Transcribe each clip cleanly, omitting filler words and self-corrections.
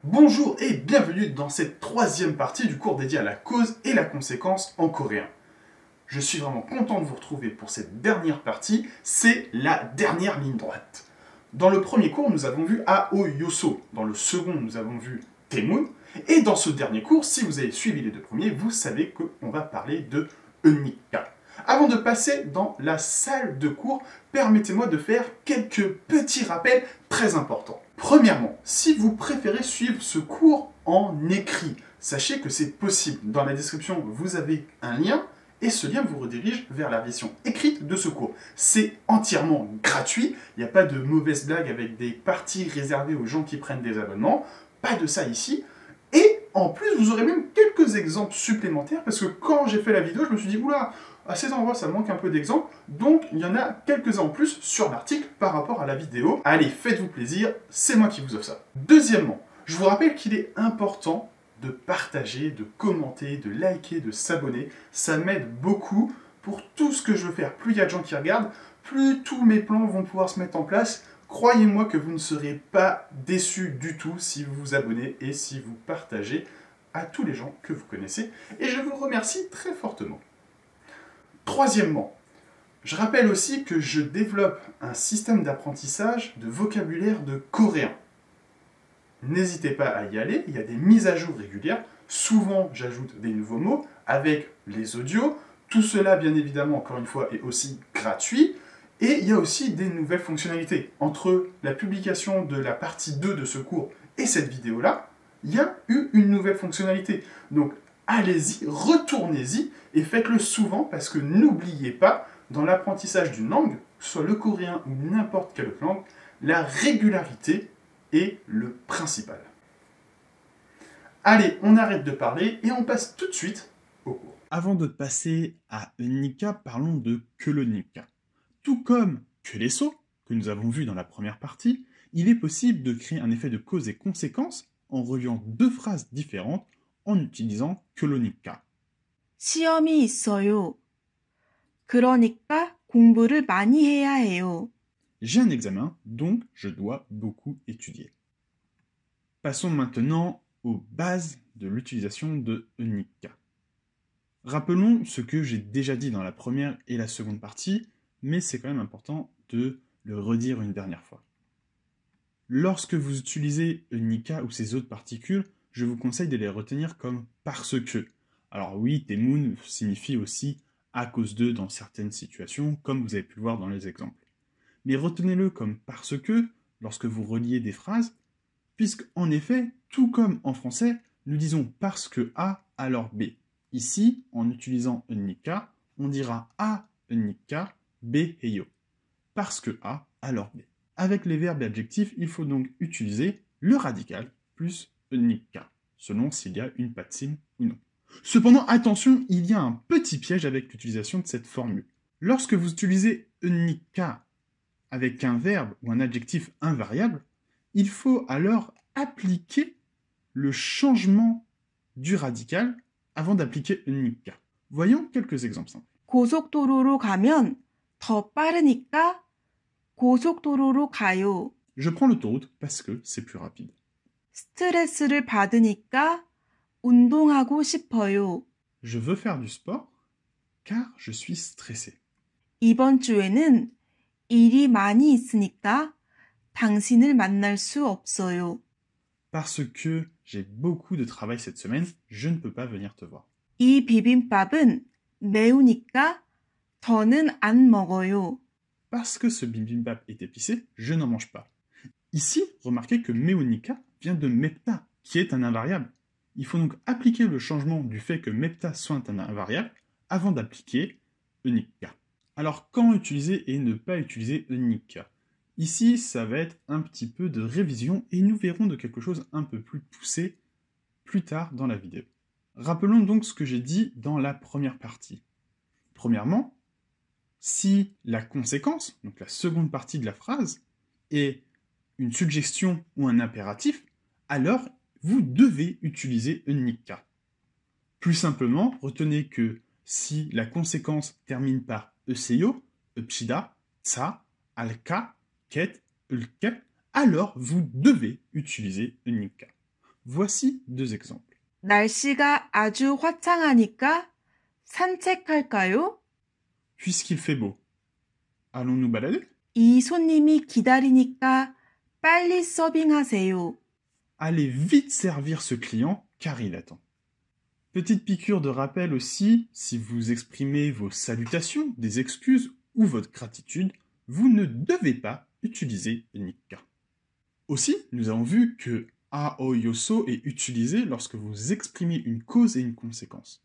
Bonjour et bienvenue dans cette troisième partie du cours dédié à la cause et la conséquence en coréen. Je suis vraiment content de vous retrouver pour cette dernière partie, c'est la dernière ligne droite. Dans le premier cours, nous avons vu Ao Yoso, dans le second, nous avons vu Taemun, et dans ce dernier cours, si vous avez suivi les deux premiers, vous savez qu'on va parler de Eunika. Avant de passer dans la salle de cours, permettez-moi de faire quelques petits rappels très importants. Premièrement, si vous préférez suivre ce cours en écrit, sachez que c'est possible. Dans la description, vous avez un lien et ce lien vous redirige vers la version écrite de ce cours. C'est entièrement gratuit, il n'y a pas de mauvaise blague avec des parties réservées aux gens qui prennent des abonnements, pas de ça ici. Et en plus, vous aurez même quelques exemples supplémentaires parce que quand j'ai fait la vidéo, je me suis dit, oula, à ces endroits, ça manque un peu d'exemples, donc il y en a quelques-uns en plus sur l'article par rapport à la vidéo. Allez, faites-vous plaisir, c'est moi qui vous offre ça. Deuxièmement, je vous rappelle qu'il est important de partager, de commenter, de liker, de s'abonner. Ça m'aide beaucoup pour tout ce que je veux faire. Plus il y a de gens qui regardent, plus tous mes plans vont pouvoir se mettre en place. Croyez-moi que vous ne serez pas déçus du tout si vous vous abonnez et si vous partagez à tous les gens que vous connaissez. Et je vous remercie très fortement. Troisièmement, je rappelle aussi que je développe un système d'apprentissage de vocabulaire de coréen. N'hésitez pas à y aller, il y a des mises à jour régulières. Souvent, j'ajoute des nouveaux mots avec les audios. Tout cela, bien évidemment, encore une fois, est aussi gratuit. Et il y a aussi des nouvelles fonctionnalités. Entre la publication de la partie 2 de ce cours et cette vidéo-là, il y a eu une nouvelle fonctionnalité. Donc, allez-y, retournez-y et faites-le souvent parce que n'oubliez pas, dans l'apprentissage d'une langue, que ce soit le coréen ou n'importe quelle autre langue, la régularité est le principal. Allez, on arrête de parler et on passe tout de suite au cours. Avant de passer à Eunika, parlons de Kelonika. Tout comme Keleso, que nous avons vu dans la première partie, il est possible de créer un effet de cause et conséquence en reliant deux phrases différentes en utilisant Kelonika. 시험이 있어요. 그러니까 공부를 많이 해야 해요. J'ai un examen, donc je dois beaucoup étudier. Passons maintenant aux bases de l'utilisation de Eunika. Rappelons ce que j'ai déjà dit dans la première et la seconde partie, mais c'est quand même important de le redire une dernière fois. Lorsque vous utilisez Eunika ou ces autres particules, je vous conseille de les retenir comme parce que. Alors oui, Taemun signifie aussi à cause de dans certaines situations, comme vous avez pu le voir dans les exemples. Mais retenez-le comme parce que lorsque vous reliez des phrases, puisque en effet, tout comme en français, nous disons parce que A alors B. Ici, en utilisant Eunika, on dira A Eunika, B heyo. Parce que A alors B. Avec les verbes et adjectifs, il faut donc utiliser le radical plus Eunika, selon s'il y a une patsim ou non. Cependant, attention, il y a un petit piège avec l'utilisation de cette formule. Lorsque vous utilisez Eunika avec un verbe ou un adjectif invariable, il faut alors appliquer le changement du radical avant d'appliquer Eunika. Voyons quelques exemples simples. 고속도로로 가면 더 빠르니까 고속도로로 가요. Je prends l'autoroute parce que c'est plus rapide. 스트레스를 받으니까 운동하고 싶어요. Je veux faire du sport car je suis stressé. 이번 주에는 일이 많이 있으니까 당신을 만날 수 없어요. Parce que j'ai beaucoup de travail cette semaine, je ne peux pas venir te voir. 이 비빔밥은 매우니까 더는 안 먹어요. Parce que ce bibimbap est épicé, je n'en mange pas. Ici, remarquez que meonika vient de mepta, qui est un invariable. Il faut donc appliquer le changement du fait que mepta soit un invariable avant d'appliquer eunika. Alors, quand utiliser et ne pas utiliser eunika? Ici, ça va être un petit peu de révision et nous verrons de quelque chose un peu plus poussé plus tard dans la vidéo. Rappelons donc ce que j'ai dit dans la première partie. Premièrement, si la conséquence, donc la seconde partie de la phrase, est une suggestion ou un impératif, alors vous devez utiliser Eunika. Plus simplement, retenez que si la conséquence termine par Euseyo, Eupshida, Tsa, Alka, Ket, Ulkep, alors vous devez utiliser Eunika. Voici 2 exemples. 날씨가 아주 화창하니까 산책할까요? Puisqu'il fait beau, allons nous balader? 이 손님이 기다리니까 빨리 서빙하세요. Allez vite servir ce client car il attend. Petite piqûre de rappel aussi, si vous exprimez vos salutations, des excuses ou votre gratitude, vous ne devez pas utiliser nikka. Aussi, nous avons vu que aoyoso est utilisé lorsque vous exprimez une cause et une conséquence.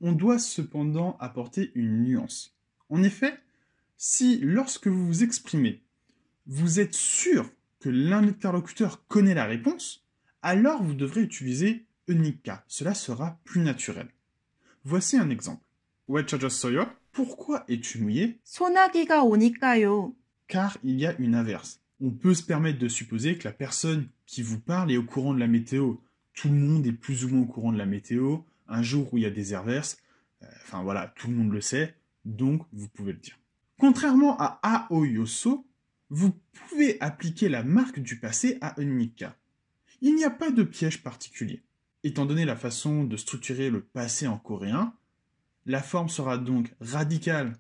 On doit cependant apporter une nuance. En effet, si lorsque vous vous exprimez, vous êtes sûr que l'interlocuteur connaît la réponse, alors vous devrez utiliser nikka. Cela sera plus naturel. Voici un exemple. 왜 젖었어요? Pourquoi es-tu mouillé? 소나기가 오니까요. Car il y a une inverse. On peut se permettre de supposer que la personne qui vous parle est au courant de la météo. Tout le monde est plus ou moins au courant de la météo. Un jour où il y a des averses, enfin voilà, tout le monde le sait, donc vous pouvez le dire. Contrairement à aoyoso, vous pouvez appliquer la marque du passé à un nikka. Il n'y a pas de piège particulier. Étant donné la façon de structurer le passé en coréen, la forme sera donc radicale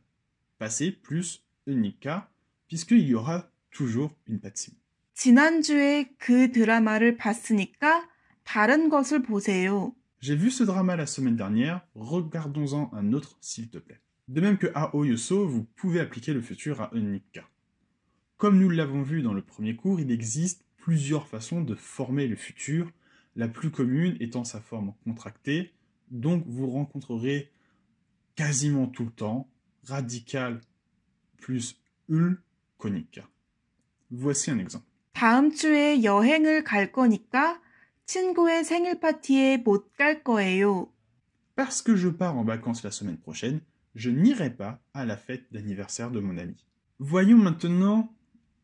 passé plus nikka, puisqu'il y aura toujours une patsim. 지난주에 그 드라마를 봤으니까 다른 것을 보세요. J'ai vu ce drama la semaine dernière, regardons-en un autre s'il te plaît. De même que aoyoso, vous pouvez appliquer le futur à un nikka. Comme nous l'avons vu dans le premier cours, il existe plusieurs façons de former le futur, la plus commune étant sa forme contractée, donc vous rencontrerez quasiment tout le temps radical plus ul konika. Voici un exemple. 다음 주에 여행을 갈 거니까 친구의 생일 파티에 못 갈 거예요. Parce que je pars en vacances la semaine prochaine, je n'irai pas à la fête d'anniversaire de mon ami. Voyons maintenant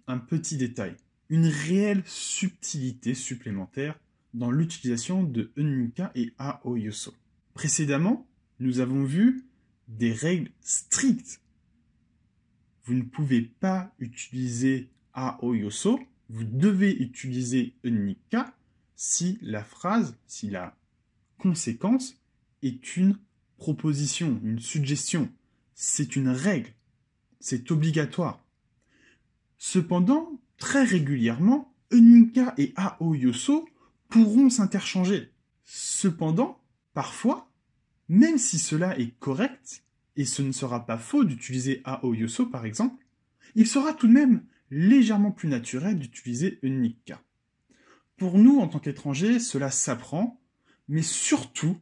un petit détail, une réelle subtilité supplémentaire dans l'utilisation de nikka et aoyoso. Précédemment, nous avons vu des règles strictes. Vous ne pouvez pas utiliser aoyoso, vous devez utiliser nikka si la phrase, si la conséquence est une proposition, une suggestion. C'est une règle, c'est obligatoire. Cependant, très régulièrement, nikka et aoyoso pourront s'interchanger. Cependant, parfois, même si cela est correct, et ce ne sera pas faux d'utiliser aoyoso par exemple, il sera tout de même légèrement plus naturel d'utiliser nikka. Pour nous, en tant qu'étrangers, cela s'apprend, mais surtout,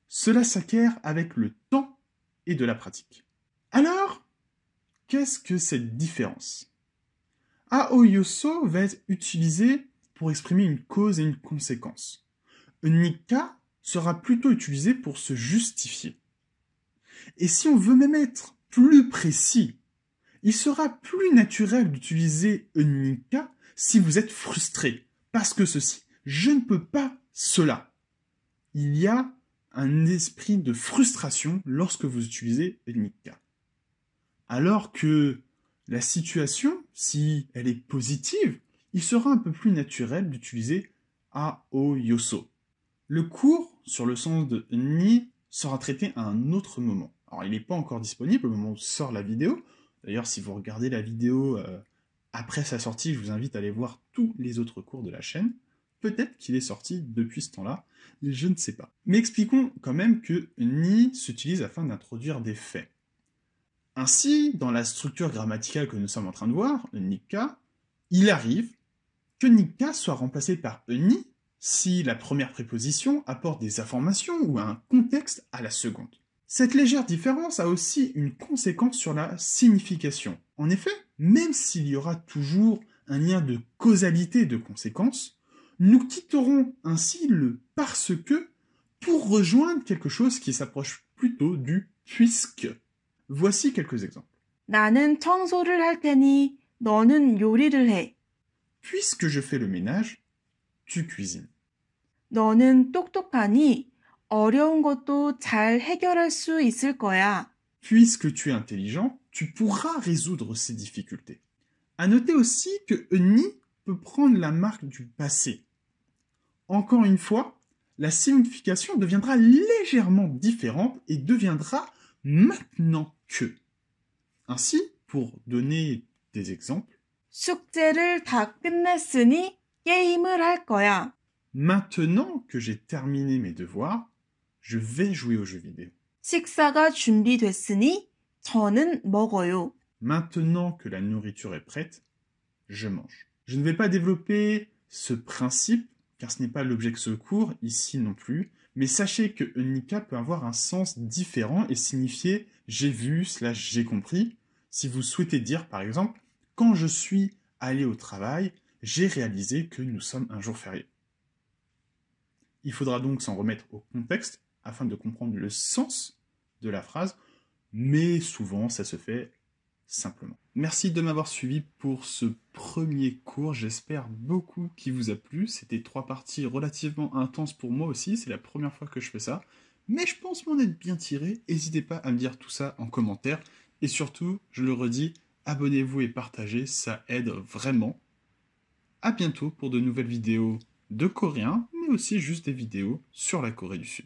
cela s'acquiert avec le temps et de la pratique. Alors, qu'est-ce que cette différence? Aoyoso va être utilisé pour exprimer une cause et une conséquence. Nikka sera plutôt utilisé pour se justifier. Et si on veut même être plus précis, il sera plus naturel d'utiliser nikka si vous êtes frustré. Parce que ceci, je ne peux pas cela. Il y a un esprit de frustration lorsque vous utilisez nikka. Alors que la situation, si elle est positive, il sera un peu plus naturel d'utiliser aoyoso. Le cours sur le sens de ni sera traité à un autre moment. Alors il n'est pas encore disponible au moment où sort la vidéo. D'ailleurs, si vous regardez la vidéo après sa sortie, je vous invite à aller voir tous les autres cours de la chaîne. Peut-être qu'il est sorti depuis ce temps-là, je ne sais pas. Mais expliquons quand même que ni s'utilise afin d'introduire des faits. Ainsi, dans la structure grammaticale que nous sommes en train de voir, nikka, il arrive que nikka soit remplacé par ni si la première préposition apporte des informations ou un contexte à la seconde. Cette légère différence a aussi une conséquence sur la signification. En effet, même s'il y aura toujours un lien de causalité et de conséquence, nous quitterons ainsi le parce que pour rejoindre quelque chose qui s'approche plutôt du puisque. Voici quelques exemples. 나는 청소를 할 테니 너는 요리를 해. Puisque je fais le ménage, tu cuisines. 너는 똑똑하니 어려운 것도 잘 해결할 수 있을 거야. Puisque tu es intelligent, tu pourras résoudre ces difficultés. À noter aussi que ni peut prendre la marque du passé. Encore une fois, la signification deviendra légèrement différente et deviendra maintenant que. Ainsi, pour donner des exemples, 숙제를 다 끝냈으니 게임을 할 거야. maintenant que j'ai terminé mes devoirs, je vais jouer aux jeux vidéo. 식사가 준비됐으니 저는 먹어요. Maintenant que la nourriture est prête, je mange. Je ne vais pas développer ce principe, car ce n'est pas l'objet de ce cours, ici non plus, mais sachez que Unika peut avoir un sens différent et signifier j'ai vu / j'ai compris. Si vous souhaitez dire, par exemple, quand je suis allé au travail, j'ai réalisé que nous sommes un jour férié. Il faudra donc s'en remettre au contexte afin de comprendre le sens de la phrase, mais souvent ça se fait simplement. Merci de m'avoir suivi pour ce premier cours, j'espère beaucoup qu'il vous a plu. C'était 3 parties relativement intenses pour moi aussi, c'est la première fois que je fais ça, mais je pense m'en être bien tiré. N'hésitez pas à me dire tout ça en commentaire, et surtout, je le redis, abonnez-vous et partagez, ça aide vraiment. À bientôt pour de nouvelles vidéos de coréen, mais aussi juste des vidéos sur la Corée du Sud.